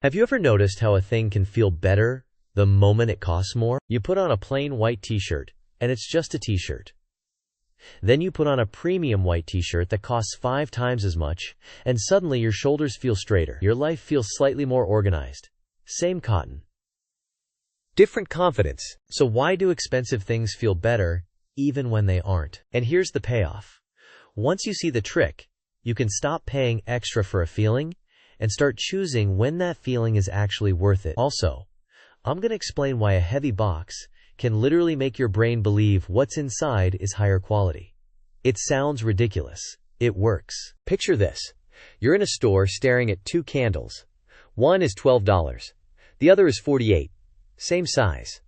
Have you ever noticed how a thing can feel better the moment it costs more? You put on a plain white t-shirt, and it's just a t-shirt. Then you put on a premium white t-shirt that costs 5 times as much, and suddenly your shoulders feel straighter. Your life feels slightly more organized. Same cotton. Different confidence. So why do expensive things feel better even when they aren't? And here's the payoff. Once you see the trick, you can stop paying extra for a feeling and start choosing when that feeling is actually worth it. Also, I'm going to explain why a heavy box can literally make your brain believe what's inside is higher quality. It sounds ridiculous. It works. Picture this. You're in a store staring at 2 candles. One is $12. The other is $48. Same size.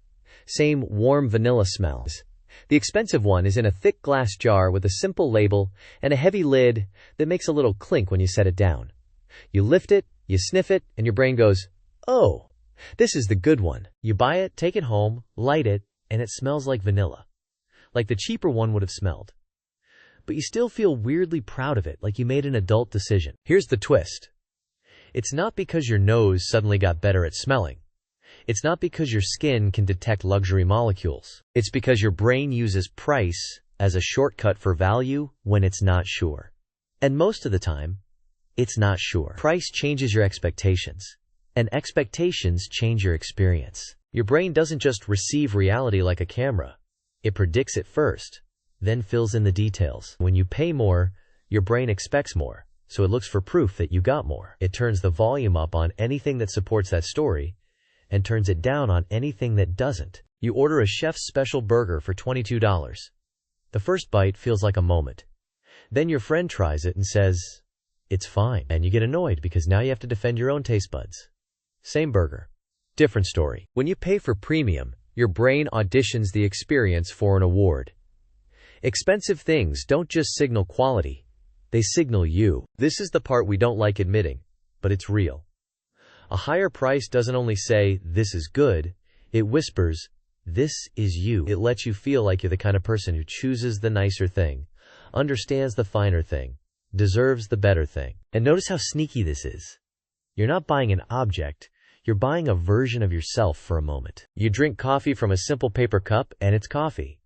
Same warm vanilla smells. The expensive one is in a thick glass jar with a simple label and a heavy lid that makes a little clink when you set it down. You lift it, you sniff it, and your brain goes, "Oh, this is the good one." You buy it, take it home, light it, and it smells like vanilla. Like the cheaper one would have smelled. But you still feel weirdly proud of it, like you made an adult decision. Here's the twist. It's not because your nose suddenly got better at smelling. It's not because your skin can detect luxury molecules. It's because your brain uses price as a shortcut for value when it's not sure. And most of the time, it's not sure. Price changes your expectations, and expectations change your experience. Your brain doesn't just receive reality like a camera. It predicts it first, then fills in the details. When you pay more, your brain expects more, so it looks for proof that you got more. It turns the volume up on anything that supports that story, and turns it down on anything that doesn't. You order a chef's special burger for $22. The first bite feels like a moment. Then your friend tries it and says, "It's fine," and you get annoyed because now you have to defend your own taste buds. Same burger, different story. When you pay for premium, your brain auditions the experience for an award. Expensive things don't just signal quality, they signal you. This is the part we don't like admitting, but it's real. A higher price doesn't only say, "This is good," it whispers, "This is you." It lets you feel like you're the kind of person who chooses the nicer thing, understands the finer thing, deserves the better thing. And notice how sneaky this is. You're not buying an object, you're buying a version of yourself for a moment. You drink coffee from a simple paper cup, and it's coffee.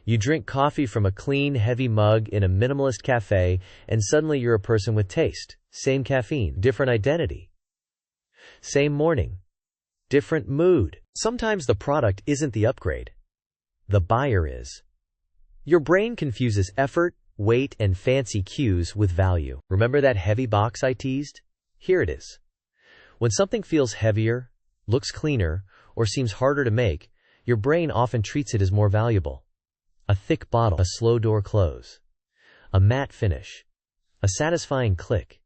You drink coffee from a clean, heavy mug in a minimalist cafe, and suddenly you're a person with taste. Same caffeine, different identity. Same morning, different mood. Sometimes the product isn't the upgrade. The buyer is. Your brain confuses effort, weight, and fancy cues with value. Remember that heavy box I teased? Here it is. When something feels heavier, looks cleaner, or seems harder to make, your brain often treats it as more valuable. A thick bottle, a slow door close, a matte finish, a satisfying click.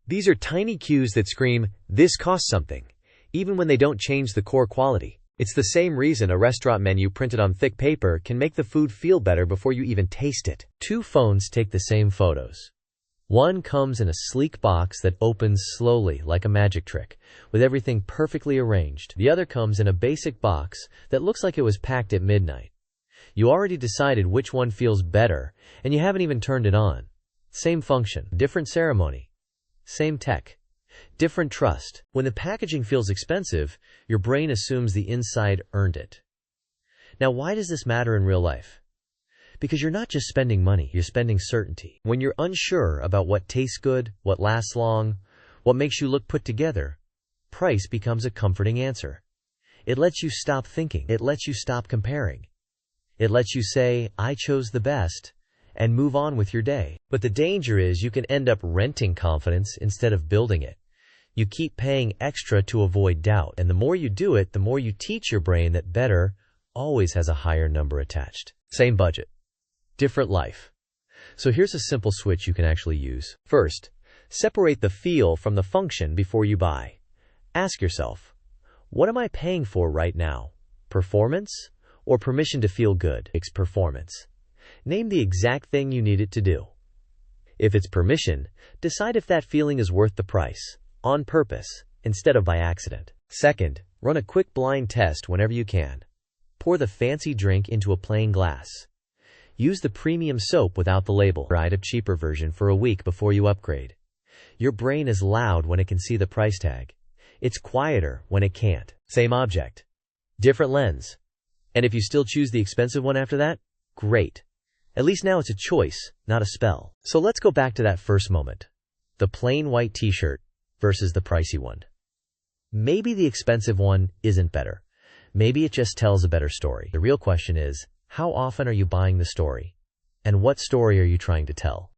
These are tiny cues that scream, "This costs something," even when they don't change the core quality. It's the same reason a restaurant menu printed on thick paper can make the food feel better before you even taste it. 2 phones take the same photos. One comes in a sleek box that opens slowly like a magic trick, with everything perfectly arranged. The other comes in a basic box that looks like it was packed at midnight. You already decided which one feels better, and you haven't even turned it on. Same function, different ceremony. Same tech, different trust. When the packaging feels expensive, your brain assumes the inside earned it. Now, why does this matter in real life? Because you're not just spending money, you're spending certainty. When you're unsure about what tastes good, what lasts long, what makes you look put together, price becomes a comforting answer. It lets you stop thinking. It lets you stop comparing. It lets you say, "I chose the best," and move on with your day. But the danger is you can end up renting confidence instead of building it. You keep paying extra to avoid doubt, and the more you do it, the more you teach your brain that better always has a higher number attached. Same budget, different life. So here's a simple switch you can actually use. First, separate the feel from the function before you buy. Ask yourself, what am I paying for right now? Performance or permission to feel good? It's performance. Name the exact thing you need it to do. If it's permission, decide if that feeling is worth the price, on purpose, instead of by accident. Second, run a quick blind test whenever you can. Pour the fancy drink into a plain glass. Use the premium soap without the label. Try a cheaper version for a week before you upgrade. Your brain is loud when it can see the price tag. It's quieter when it can't. Same object, different lens. And if you still choose the expensive one after that, great. At least now it's a choice, not a spell. So let's go back to that first moment. The plain white t-shirt versus the pricey one. Maybe the expensive one isn't better. Maybe it just tells a better story. The real question is, how often are you buying the story? And what story are you trying to tell?